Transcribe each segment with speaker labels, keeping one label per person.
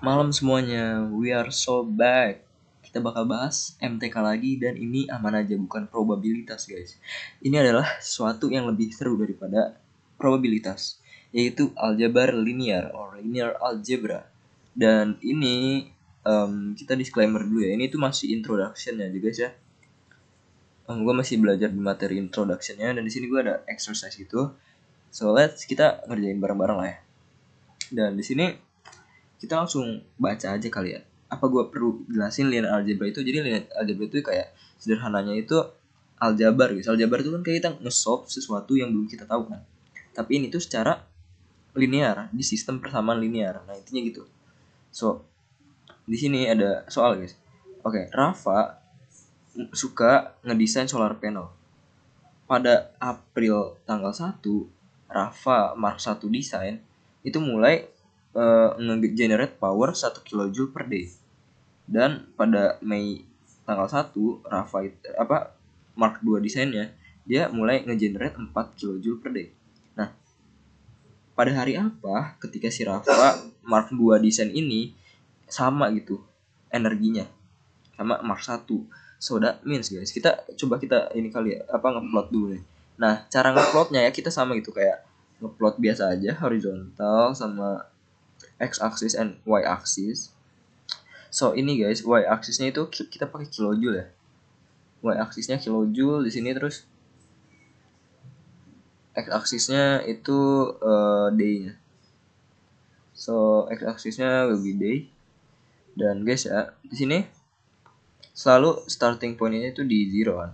Speaker 1: Malam semuanya, we are so back. Kita bakal bahas MTK lagi dan ini aman aja, bukan probabilitas guys. Ini adalah sesuatu yang lebih seru daripada probabilitas, yaitu aljabar linear or linear algebra. Dan ini kita disclaimer dulu ya, ini tuh masih introduction ya guys ya. Gue masih belajar di materi introductionnya dan di sini gue ada exercise itu. So let's kita ngerjain bareng-bareng lah ya. Dan di sini kita langsung baca aja kali ya. Apa gue perlu jelasin linear algebra itu? Jadi linear algebra itu kayak sederhananya itu aljabar guys. Aljabar itu kan kayak kita nge-solve sesuatu yang belum kita tahu kan. Tapi ini tuh secara linear di sistem persamaan linear. Nah intinya gitu. So di sini ada soal guys. Oke, Rafa suka ngedesain solar panel. Pada April tanggal 1, Rafa Mark 1 desain itu mulai nge-generate power 1 kJ per day. Dan pada Mei tanggal 1, Rafa Mark 2 desainnya dia mulai nge-generate 4 kJ per day. Nah, pada hari apa ketika si Rafa Mark 2 desain ini sama gitu energinya sama Mark 1. So that means guys, kita ini kali ya, ngeplot dulu nih. Nah, cara ngeplotnya ya kita sama gitu kayak ngeplot biasa aja, horizontal sama x axis and y axis. So ini guys, y axisnya itu kita pakai kilojoule ya. Y axisnya kilojoule di sini, terus x axisnya itu day-nya. So x axisnya will be day. Dan guys ya, di sini selalu starting point-nya itu di 0 kan.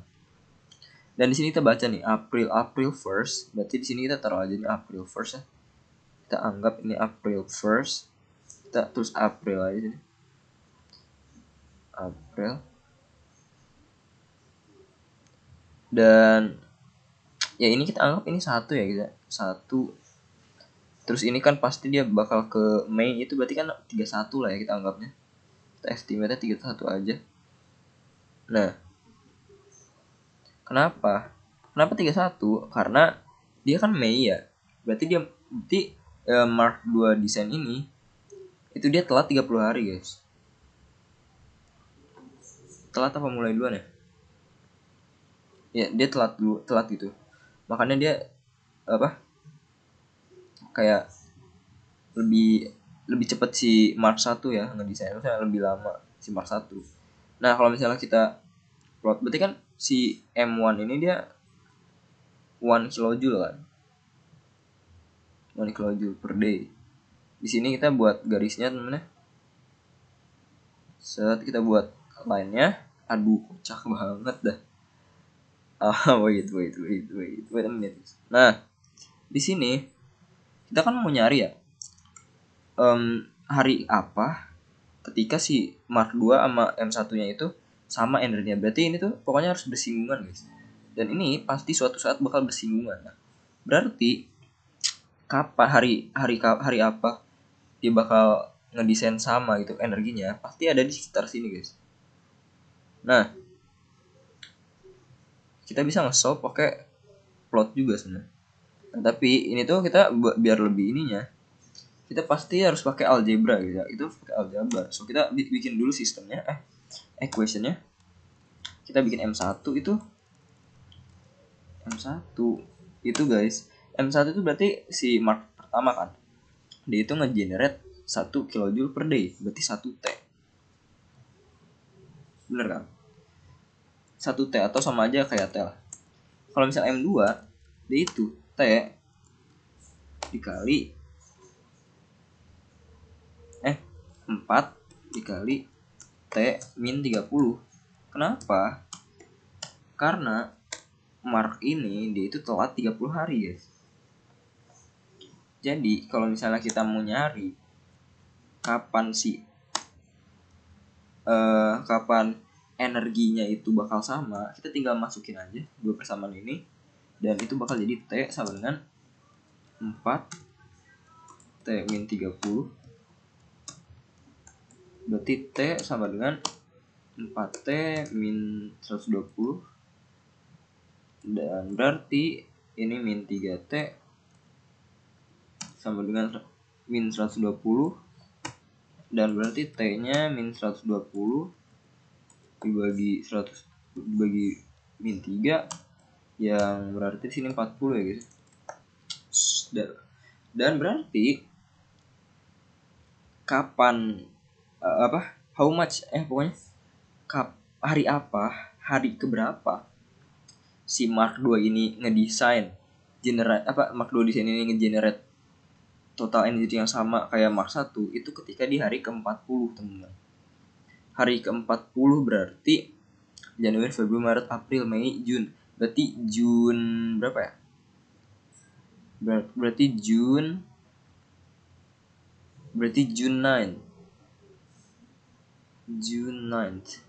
Speaker 1: Dan di sini kita baca nih April 1st. Berarti di sini kita taruh aja nih April 1st ya. Kita anggap ini April 1st. Kita terus April aja sini. April. Dan ya ini kita anggap ini 1 ya gitu. 1. Terus ini kan pasti dia bakal ke Mei, itu berarti kan 31 lah ya kita anggapnya. Kita estimate 31 aja. Nah, kenapa 31? Karena dia kan Mei ya. Berarti Mark 2 desain ini itu dia telat 30 hari guys. Telat apa mulai duluan ya? Ya dia telat gitu. Makanya dia kayak lebih cepat si Mark 1 ya ngedesain, misalnya lebih lama si Mark 1. Nah, kalau misalnya kita plot, berarti kan si M1 ini dia 1 kilojoule kan. 1 kilojoule per day. Di sini kita buat garisnya temen-temen. Kita buat line-nya. Aduh, kocak banget dah. Wait a minute. Nah, di sini kita kan mau nyari ya hari apa ketika si Mark 2 sama M1-nya itu sama energinya. Berarti ini tuh pokoknya harus bersinggungan guys. Dan ini pasti suatu saat bakal bersinggungan. Nah, berarti kapan hari apa dia bakal ngedesain sama gitu energinya, pasti ada di sekitar sini guys. Nah, kita bisa nge-solve pakai plot juga sebenarnya. Nah, tapi ini tuh kita biar lebih ininya, kita pasti harus pakai algebra gitu ya. Itu pakai algebra. So kita bikin dulu sistemnya, equationnya. Kita bikin M1 itu guys. M1 itu berarti si Mark pertama kan. Dia itu nge-generate 1 kilojoule per day, berarti 1 T. Bener kan? 1 T atau sama aja kayak T lah. Kalau misalnya M2, dia itu T dikali 4 dikali T min 30. Kenapa? Karena Mark ini dia itu telat 30 hari guys. Jadi kalau misalnya kita mau nyari kapan kapan energinya itu bakal sama, kita tinggal masukin aja dua persamaan ini, dan itu bakal jadi T sama dengan 4 T min 30. Berarti T sama dengan 4T min 120. Dan berarti ini min 3T sama dengan min 120 Dan berarti T-nya min 120 dibagi 100 dibagi min 3 yang berarti sini 40 ya guys. Dan berarti kapan how much pokoknya hari hari keberapa si Mark II ini ngedesain Mark II desain ini ngegenerate total energi yang sama kayak Mark I itu ketika di hari ke-40 teman-teman. Hari ke-40 berarti Januari, Februari, Maret, April, Mei, Jun. Berarti Jun berapa ya? Berarti Jun 9. June 9th.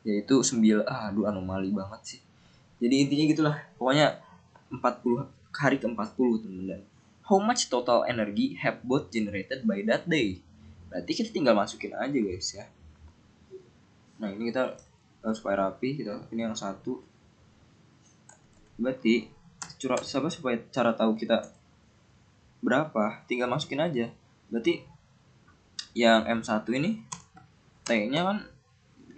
Speaker 1: Yaitu 9. Aduh anomali banget sih. Jadi intinya gitulah. Pokoknya 40 hari ke-40 teman-teman. How much total energy have both generated by that day? Berarti kita tinggal masukin aja guys ya. Nah ini kita supaya rapi ini yang satu. Berarti supaya cara tahu kita berapa tinggal masukin aja. Berarti yang M1 ini T-nya kan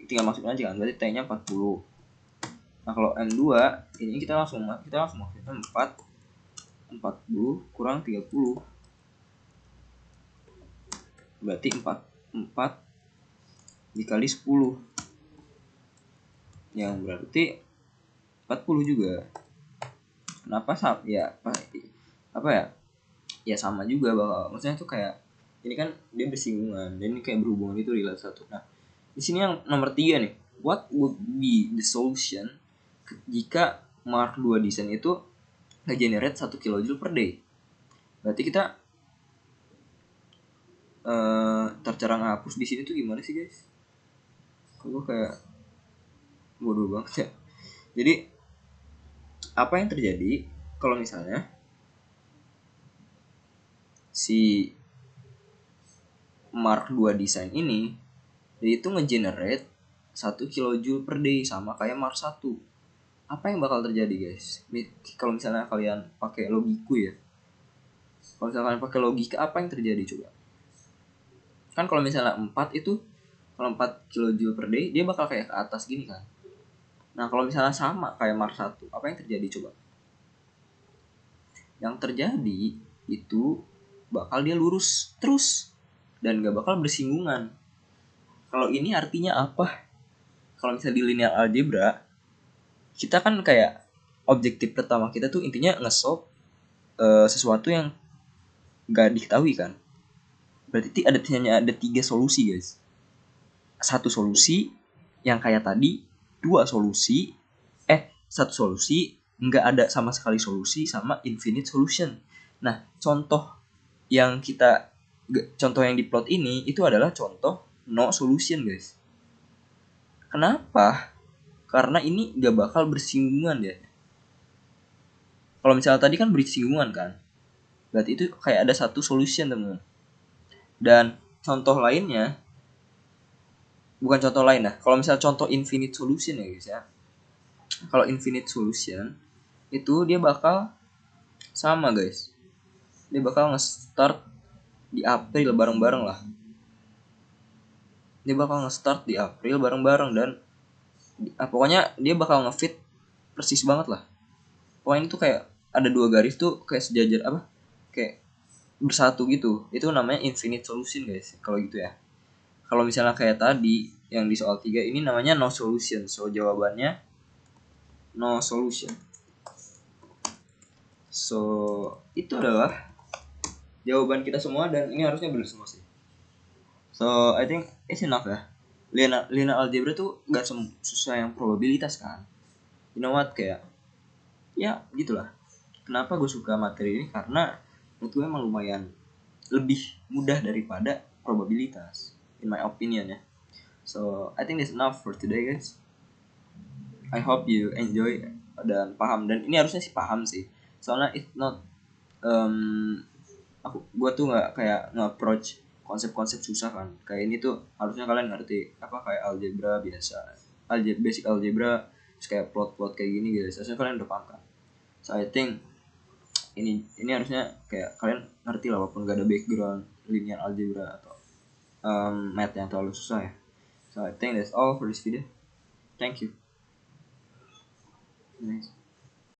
Speaker 1: tinggal masukin aja kan. Berarti T-nya 40. Nah kalau M2 ini kita langsung masukin 40 kurang 30. Berarti 4 dikali 10 yang berarti 40 juga. Kenapa sama ya ya sama juga bakal, maksudnya tuh kayak ini kan dia bersinggungan dan ini kayak berhubungan itu relate satu. Nah di sini yang nomor 3 nih, what would be the solution jika Mark II desain itu nge-generate 1 kJ per day? Berarti kita tercerang hapus di sini tuh gimana sih guys? Kalau kayak bodoh banget ya. Jadi apa yang terjadi kalau misalnya si Mark II desain ini dia itu nge-generate 1 kJ per day sama kayak Mark I. Apa yang bakal terjadi guys? Kalau misalnya kalian pakai logiku ya. Kalau misalnya kalian pakai logika, apa yang terjadi coba? Kan kalau misalnya 4 itu, kalau 4 kJ per day dia bakal kayak ke atas gini kan. Nah kalau misalnya sama kayak Mark I, apa yang terjadi coba? Yang terjadi itu bakal dia lurus terus dan gak bakal bersinggungan. Kalau ini artinya apa? Kalau misalnya di linear algebra, kita kan kayak objektif pertama kita tuh intinya nge-solve sesuatu yang gak diketahui kan. Berarti ada 3 solusi guys. 1 solusi yang kayak tadi, 2 solusi, 1 solusi, nggak ada sama sekali solusi, sama infinite solution. Nah contoh yang di plot ini itu adalah contoh no solution guys. Kenapa? Karena ini gak bakal bersinggungan ya. Kalau misalnya tadi kan bersinggungan kan, berarti itu kayak ada 1 solution teman. Dan contoh lainnya, bukan contoh lain lah. Kalau misalnya contoh infinite solution ya guys ya. Kalau infinite solution itu dia bakal sama guys. Dia bakal nge-start di April bareng-bareng lah. Dia bakal nge-start di April bareng-bareng dan pokoknya dia bakal nge-fit persis banget lah. Pokoknya itu kayak ada 2 garis tuh kayak sejajar kayak bersatu gitu. Itu namanya infinite solution guys kalau gitu ya. Kalau misalnya kayak tadi yang di soal 3 ini namanya no solution. So jawabannya no solution. So itu adalah jawaban kita semua dan ini harusnya benar semua sih. So I think it's enough ya. Linear algebra tuh gak susah yang probabilitas kan. You know what, kayak ya gitulah. Kenapa gue suka materi ini? Karena menurut gue emang lumayan lebih mudah daripada probabilitas in my opinion ya. So I think that's enough for today guys. I hope you enjoy dan paham, dan ini harusnya sih paham sih. Soalnya it's not gue tuh nggak kayak nge-approach konsep-konsep susah kan. Kayak ini tuh harusnya kalian ngerti kayak algebra biasa, basic algebra, terus kayak plot kayak gini guys. Harusnya kalian udah paham kan. So I think ini harusnya kayak kalian ngerti lah walaupun gak ada background linear algebra atau math yang terlalu susah ya. So I think that's all for this video. Thank you. Nice.